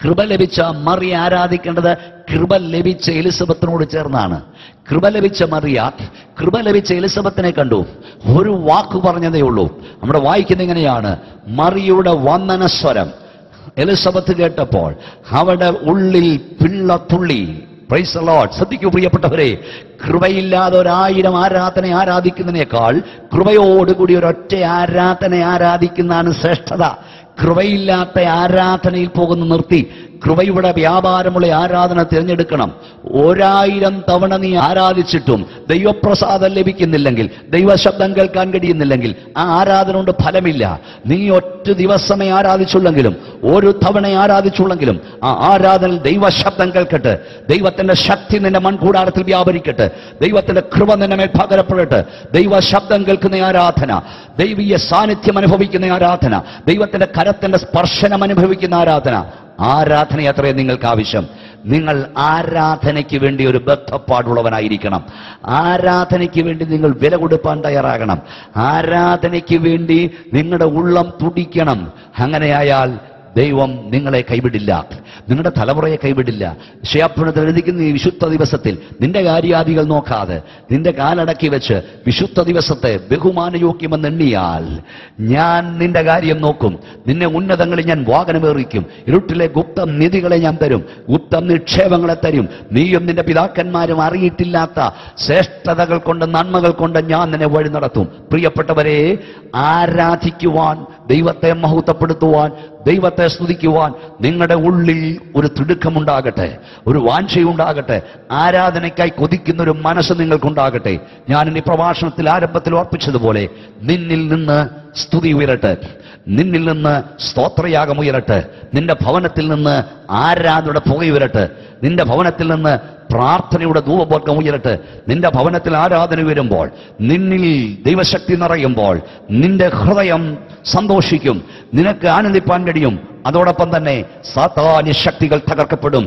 കൃപ ലഭിച്ച മറിയ ആരാധിക്കേണ്ടത് കൃപ ലഭിച്ച എലിസബത്തിനോട് ചേർന്നാണ്. കൃപ ലഭിച്ച മറിയ കൃപ ലഭിച്ച എലിസബത്തിനെ കണ്ടു, ഒരു വാക്ക് പറഞ്ഞതേ ഉള്ളൂ. നമ്മുടെ വായിക്കുന്ന ഇങ്ങനെയാണ്, മറിയയുടെ വന്ദനസ്വരം എലിസബത്ത് കേട്ടപ്പോൾ അവരുടെ ഉള്ളിൽ പിള്ളത്തുള്ളി. Praise the Lord. ശ്രദ്ധിക്കൂ പ്രിയപ്പെട്ടവരെ, കൃപയില്ലാതെ 1000 ആരാധന ആരാധിക്കുന്നതിനേക്കാൾ കൃപയോടുകൂടി ഒരൊറ്റ ആരാധന ആരാധിക്കുന്നതാണ് ശ്രേഷ്ഠത. കൃപയില്ലാത്ത ആരാധനയിൽ പോകുന്ന നിർത്തി കൃപയുടെ വ്യാപാരമുള്ള ആരാധന തിരഞ്ഞെടുക്കണം. 1000 തവണ നീ ആരാധിച്ചിട്ടും ദൈവപ്രസാദം ലഭിക്കുന്നില്ലെങ്കിൽ, ദൈവശബ്ദം കേൾക്കാൻ കഴിയുന്നില്ലെങ്കിൽ ആ ആരാധന കൊണ്ട് ഫലമില്ല. നീ ഒറ്റ ദിവസമേ ആരാധിച്ചുള്ളെങ്കിലും, ഒരു തവണ ആരാധിച്ചുള്ളെങ്കിലും ആ ആരാധനയിൽ ദൈവശബ്ദം കേൾക്കട്ടെ. ദൈവത്തിന്റെ ശക്തി നിന്റെ മൺകൂടാരത്തിൽ വ്യാപരിക്കട്ടെ. ദൈവത്തിന്റെ കൃപ നിന്റെ മേൽ പകരപ്പെടട്ടെ. ദൈവശബ്ദം കേൾക്കുന്ന ആരാധന, ദൈവീയ സാന്നിധ്യം അനുഭവിക്കുന്ന ആരാധന, ദൈവത്തിന്റെ കരത്തിന്റെ സ്പർശനം അനുഭവിക്കുന്ന ആരാധന. ആരാധനയത്രേ നിങ്ങൾക്ക് ആവശ്യം. നിങ്ങൾ ആരാധനയ്ക്ക് വേണ്ടി ഒരു ബദ്ധപ്പാടുള്ളവനായിരിക്കണം. ആരാധനയ്ക്ക് വേണ്ടി നിങ്ങൾ വില കൊടുപ്പാൻ തയ്യാറാകണം. ആരാധനയ്ക്ക് വേണ്ടി നിങ്ങളുടെ ഉള്ളം തുടിക്കണം. അങ്ങനെയായാൽ ദൈവം നിങ്ങളെ കൈവിടില്ല, നിങ്ങളുടെ തലമുറയെ കൈവിടില്ല. യശയ്യാപ്രവചനത്തിൽ എഴുതിക്കുന്ന ഈ വിശുദ്ധ ദിവസത്തിൽ നിന്റെ കാര്യാദികൾ നോക്കാതെ നിന്റെ കാലടക്കി വെച്ച് വിശുദ്ധ ദിവസത്തെ ബഹുമാനയോഗ്യമെന്ന് എണ്ണിയാൽ ഞാൻ നിന്റെ കാര്യം നോക്കും. നിന്നെ ഉന്നതങ്ങളിൽ ഞാൻ വാഹനമേറിക്കും. ഇരുട്ടിലെ ഗുപ്ത നിധികളെ ഞാൻ തരും, ഗുപ്ത നിക്ഷേപങ്ങളെ തരും. നീയും നിന്റെ പിതാക്കന്മാരും അറിയിട്ടില്ലാത്ത ശ്രേഷ്ഠതകൾ കൊണ്ട്, നന്മകൾ കൊണ്ട് ഞാൻ നിന്നെ വഴി നടത്തും. പ്രിയപ്പെട്ടവരെ, ആരാധിക്കുവാൻ, ദൈവത്തെ മഹത്വപ്പെടുത്തുവാൻ, ദൈവത്തെ സ്തുതിക്കുവാൻ നിങ്ങളുടെ ഉള്ളിൽ ഒരു തിടുക്കമുണ്ടാകട്ടെ, ഒരു വാഞ്ഛയുണ്ടാകട്ടെ. ആരാധനയ്ക്കായി കൊതിക്കുന്ന ഒരു മനസ്സ് നിങ്ങൾക്കുണ്ടാകട്ടെ. ഞാൻ ഈ പ്രഭാഷണത്തിൽ ആരംഭത്തിൽ ഓർപ്പിച്ചതുപോലെ നിന്നിൽ നിന്ന് സ്തുതി ഉയരട്ടെ, നിന്നിൽ നിന്ന് സ്തോത്രയാഗം ഉയരട്ടെ, നിന്റെ ഭവനത്തിൽ നിന്ന് ആരാധനയുടെ പുകയുയരട്ടെ, നിന്റെ ഭവനത്തിൽ നിന്ന് പ്രാർത്ഥനയുടെ ധൂപബോധം ഉയരട്ടെ. നിന്റെ ഭവനത്തിൽ ആരാധന വരുമ്പോൾ, നിന്നിൽ ദൈവശക്തി നിറയുമ്പോൾ നിന്റെ ഹൃദയം സന്തോഷിക്കും, നിനക്ക് ആനന്ദിപ്പാൻ കഴിയും. അതോടൊപ്പം തന്നെ സാത്താന്യ ശക്തികൾ തകർക്കപ്പെടും.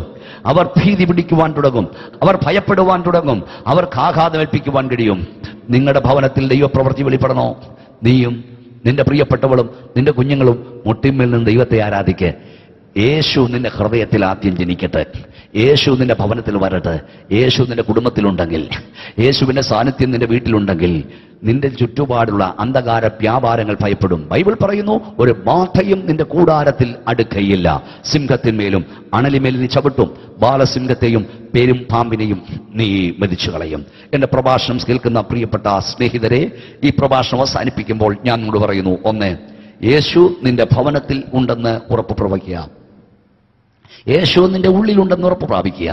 അവർ ഭീതി പിടിക്കുവാൻ തുടങ്ങും, അവർ ഭയപ്പെടുവാൻ തുടങ്ങും, അവർക്ക് ആഘാതമേൽപ്പിക്കുവാൻ കഴിയും. നിങ്ങളുടെ ഭവനത്തിൽ ദൈവപ്രവൃത്തി വെളിപ്പെടണോ? നീയും നിന്റെ പ്രിയപ്പെട്ടവളും നിന്റെ കുഞ്ഞുങ്ങളും മുട്ടിന്മേൽ നിന്ന് ദൈവത്തെ ആരാധിക്ക്. യേശു നിന്റെ ഹൃദയത്തിൽ ആദ്യം ജനിക്കട്ടെ. യേശു നിന്റെ ഭവനത്തിൽ വരട്ടെ. യേശു നിന്റെ കുടുംബത്തിലുണ്ടെങ്കിൽ, യേശുവിന്റെ സാന്നിധ്യം നിന്റെ വീട്ടിലുണ്ടെങ്കിൽ നിന്റെ ചുറ്റുപാടുള്ള അന്ധകാര വ്യാപാരങ്ങൾ ഭയപ്പെടും. ബൈബിൾ പറയുന്നു, ഒരു ബാധയും നിന്റെ കൂടാരത്തിൽ അടുക്കയില്ല. സിംഹത്തിന്മേലും അണലിമേലും നീ ചവിട്ടും, ബാലസിംഹത്തെയും പേരും പാമ്പിനെയും നീ മെതിച്ചു കളയും. എന്റെ പ്രഭാഷണം കേൾക്കുന്ന പ്രിയപ്പെട്ട സ്നേഹിതരെ, ഈ പ്രഭാഷണം അവസാനിപ്പിക്കുമ്പോൾ ഞാൻ നിങ്ങളോട് പറയുന്നു, ഒന്ന്, യേശു നിന്റെ ഭവനത്തിൽ ഉണ്ടെന്ന് ഉറപ്പ് പ്രാപിക്കുക. യേശു നിന്റെ ഉള്ളിലുണ്ടെന്ന് ഉറപ്പ് പ്രാപിക്കുക.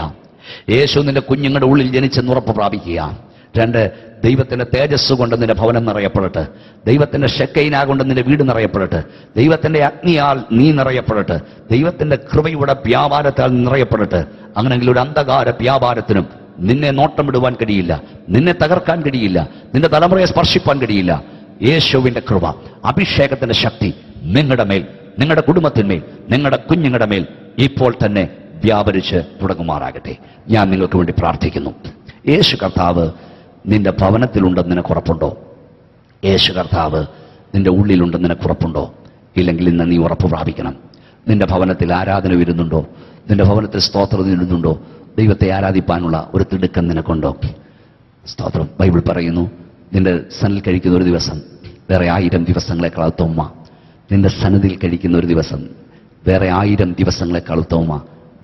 യേശു നിന്റെ കുഞ്ഞുങ്ങളുടെ ഉള്ളിൽ ജനിച്ചെന്ന് ഉറപ്പ് പ്രാപിക്കുക. രണ്ട്, ദൈവത്തിന്റെ തേജസ് കൊണ്ട് നിന്റെ ഭവനം നിറയപ്പെടട്ടെ. ദൈവത്തിന്റെ ഷെക്കൈന കൊണ്ട് നിന്റെ വീട് നിറയപ്പെടട്ടെ. ദൈവത്തിന്റെ അഗ്നിയാൽ നീ നിറയപ്പെടട്ടെ. ദൈവത്തിന്റെ കൃപയുടെ വ്യാപാരത്താൽ നിറയപ്പെടട്ടെ. അങ്ങനെയെങ്കിൽ ഒരു അന്ധകാര വ്യാപാരത്തിനും നിന്നെ നോട്ടമിടുവാൻ കഴിയില്ല, നിന്നെ തകർക്കാൻ കഴിയില്ല, നിന്റെ തലമുറയെ സ്പർശിപ്പാൻ കഴിയില്ല. യേശുവിന്റെ കൃപ, അഭിഷേകത്തിന്റെ ശക്തി നിങ്ങളുടെ മേൽ, നിങ്ങളുടെ കുടുംബത്തിന്മേൽ, നിങ്ങളുടെ കുഞ്ഞുങ്ങളുടെ മേൽ ഇപ്പോൾ തന്നെ വ്യാപരിച്ച് തുടങ്ങുമാറാകട്ടെ. ഞാൻ നിങ്ങൾക്ക് വേണ്ടി പ്രാർത്ഥിക്കുന്നു. യേശു കർത്താവ് നിന്റെ ഭവനത്തിലുണ്ടെന്ന് നിനക്ക് ഉറപ്പുണ്ടോ? യേശു കർത്താവ് നിന്റെ ഉള്ളിലുണ്ടെന്ന് നിനക്ക് ഉറപ്പുണ്ടോ? ഇല്ലെങ്കിൽ ഇന്ന് നീ ഉറപ്പ് പ്രാപിക്കണം. നിന്റെ ഭവനത്തിൽ ആരാധന വരുന്നുണ്ടോ? നിന്റെ ഭവനത്തിൽ സ്തോത്രം വരുന്നുണ്ടോ? ദൈവത്തെ ആരാധിപ്പാനുള്ള ഒരു തിടുക്കം നിനക്കുണ്ടോ? സ്തോത്രം. ബൈബിൾ പറയുന്നു, നിന്റെ സന്നിൽ കഴിക്കുന്ന ഒരു ദിവസം വേറെ 1000 ദിവസങ്ങളെക്കാൾ ഉത്തമ. നിന്റെ സന്നിധിയിൽ കഴിക്കുന്ന ഒരു ദിവസം വേറെ 1000 ദിവസങ്ങളെക്കാൾ ഉത്തമ.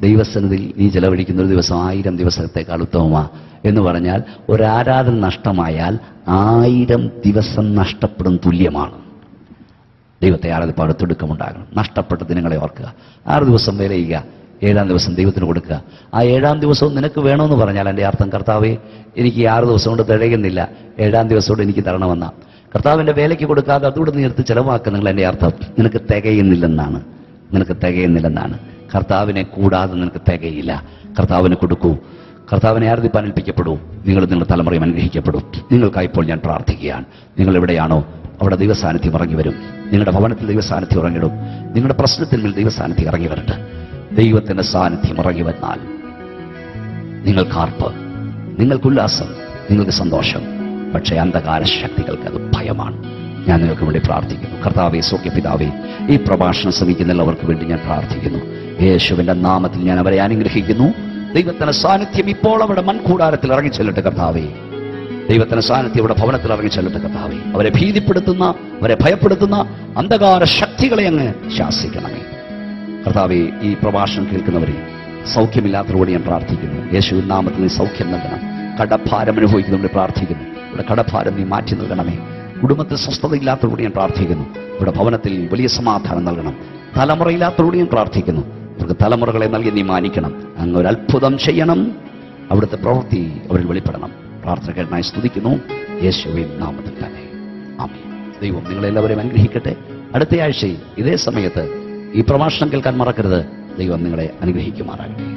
ദൈവസന്നിധിയിൽ നീ ചെലവഴിക്കുന്ന ഒരു ദിവസം 1000 ദിവസത്തെക്കാൾ ഉത്തമ എന്ന് പറഞ്ഞാൽ, ഒരു ആരാധന നഷ്ടമായാൽ 1000 ദിവസം നഷ്ടപ്പെടും തുല്യമാണ്. ദൈവത്തെ ആരാധിപ്പാട് തിടുക്കമുണ്ടാകണം. നഷ്ടപ്പെട്ട ദിനങ്ങളെ ഓർക്കുക. 6 ദിവസം വേല ചെയ്യുക, 7-ാം ദിവസം ദൈവത്തിന് കൊടുക്കുക. ആ 7-ാം ദിവസവും നിനക്ക് വേണമെന്ന് പറഞ്ഞാൽ എൻ്റെ അർത്ഥം, കർത്താവേ എനിക്ക് 6 ദിവസം കൊണ്ട് തികയുന്നില്ല, 7-ാം ദിവസത്തോട് എനിക്ക് തരണമെന്ന. കർത്താവിൻ്റെ വേലയ്ക്ക് കൊടുക്കാതെ അതുകൂടെ നീ എടുത്ത് ചെലവാക്കുന്നെങ്കിൽ എൻ്റെ അർത്ഥം നിനക്ക് തികയുന്നില്ലെന്നാണ്. നിനക്ക് തികയുന്നില്ലെന്നാണ്. കർത്താവിനെ കൂടാതെ നിനക്ക് തികയില്ല. കർത്താവിന് കൊടുക്കൂ. കർത്താവിനെ ആരാധിപ്പാൻ ഏൽപ്പിക്കപ്പെടൂ. നിങ്ങളുടെ തലമുറയും അനുഗ്രഹിക്കപ്പെടും. നിങ്ങൾക്കായിപ്പോൾ ഞാൻ പ്രാർത്ഥിക്കുകയാണ്. നിങ്ങൾ എവിടെയാണോ അവിടെ ദൈവസാന്നിധ്യം ഇറങ്ങി വരും. നിങ്ങളുടെ ഭവനത്തിൽ ദൈവസാന്നിധ്യം ഇറങ്ങിടും. നിങ്ങളുടെ പ്രശ്നത്തിന്മേൽ ദൈവസാന്നിധ്യം ഇറങ്ങി വരട്ടെ. ദൈവത്തിന്റെ സാന്നിധ്യം ഇറങ്ങി വന്നാൽ നിങ്ങൾക്ക് ആർപ്പ്, നിങ്ങൾക്ക് ഉല്ലാസം, നിങ്ങൾക്ക് സന്തോഷം. പക്ഷേ അന്ധകാര ശക്തികൾക്ക് അത് ഭയമാണ്. ഞാൻ നിങ്ങൾക്ക് വേണ്ടി പ്രാർത്ഥിക്കുന്നു. കർത്താവേ, സൗഖ്യപിതാവേ, ഈ പ്രഭാഷണം ശ്രമിക്കുന്ന എല്ലാവർക്കും വേണ്ടി ഞാൻ പ്രാർത്ഥിക്കുന്നു. യേശുവിന്റെ നാമത്തിൽ ഞാൻ അവരെ അനുഗ്രഹിക്കുന്നു. ദൈവത്തിന്റെ സാന്നിധ്യം ഇപ്പോൾ അവരുടെ മൺകൂടാരത്തിൽ ഇറങ്ങിച്ചെല്ലട്ടെ കർത്താവേ. ദൈവത്തിന്റെ സാന്നിധ്യം ഇവിടെ ഭവനത്തിൽ ഇറങ്ങിച്ചെല്ലട്ടെ കർത്താവേ. അവരെ ഭീതിപ്പെടുത്തുന്ന, അവരെ ഭയപ്പെടുത്തുന്ന അന്ധകാര ശക്തികളെ അങ്ങ് ശാസിക്കണമേ കർത്താവേ. ഈ പ്രഭാഷണം കേൾക്കുന്നവരെ സൗഖ്യമില്ലാത്തവരോട് ഞാൻ പ്രാർത്ഥിക്കുന്നു. യേശുവിൻ നാമത്തിൽ നീ സൗഖ്യം നൽകണം. കടഭാരം അനുഭവിക്കുന്നവരോട് പ്രാർത്ഥിക്കുന്നു. ഇവിടെ കടഭാരം നീ മാറ്റി നൽകണമേ. കുടുംബത്തിൽ സ്വസ്ഥതയില്ലാത്തവരോട് ഞാൻ പ്രാർത്ഥിക്കുന്നു. ഇവിടെ ഭവനത്തിൽ വലിയ സമാധാനം നൽകണം. തലമുറയില്ലാത്തവരോട് ഞാൻ പ്രാർത്ഥിക്കുന്നു. അവർക്ക് തലമുറകളെ നൽകി നീ മാനിക്കണം. അങ്ങ് ഒരു അത്ഭുതം ചെയ്യണം. അവിടുത്തെ പ്രവൃത്തി അവരിൽ വെളിപ്പെടണം. പ്രാർത്ഥന കേട്ടനായി സ്തുതിക്കുന്നു, യേശുവിൻ നാമത്തിൽ തന്നെ. ആമേൻ. ദൈവം നിങ്ങളെല്ലാവരെയും അനുഗ്രഹിക്കട്ടെ. അടുത്ത ആഴ്ചയിൽ ഇതേ സമയത്ത് ഈ പ്രഭാഷണം കേൾക്കാൻ മറക്കരുത്. ദൈവം നിങ്ങളെ അനുഗ്രഹിക്കുമാറാകട്ടെ.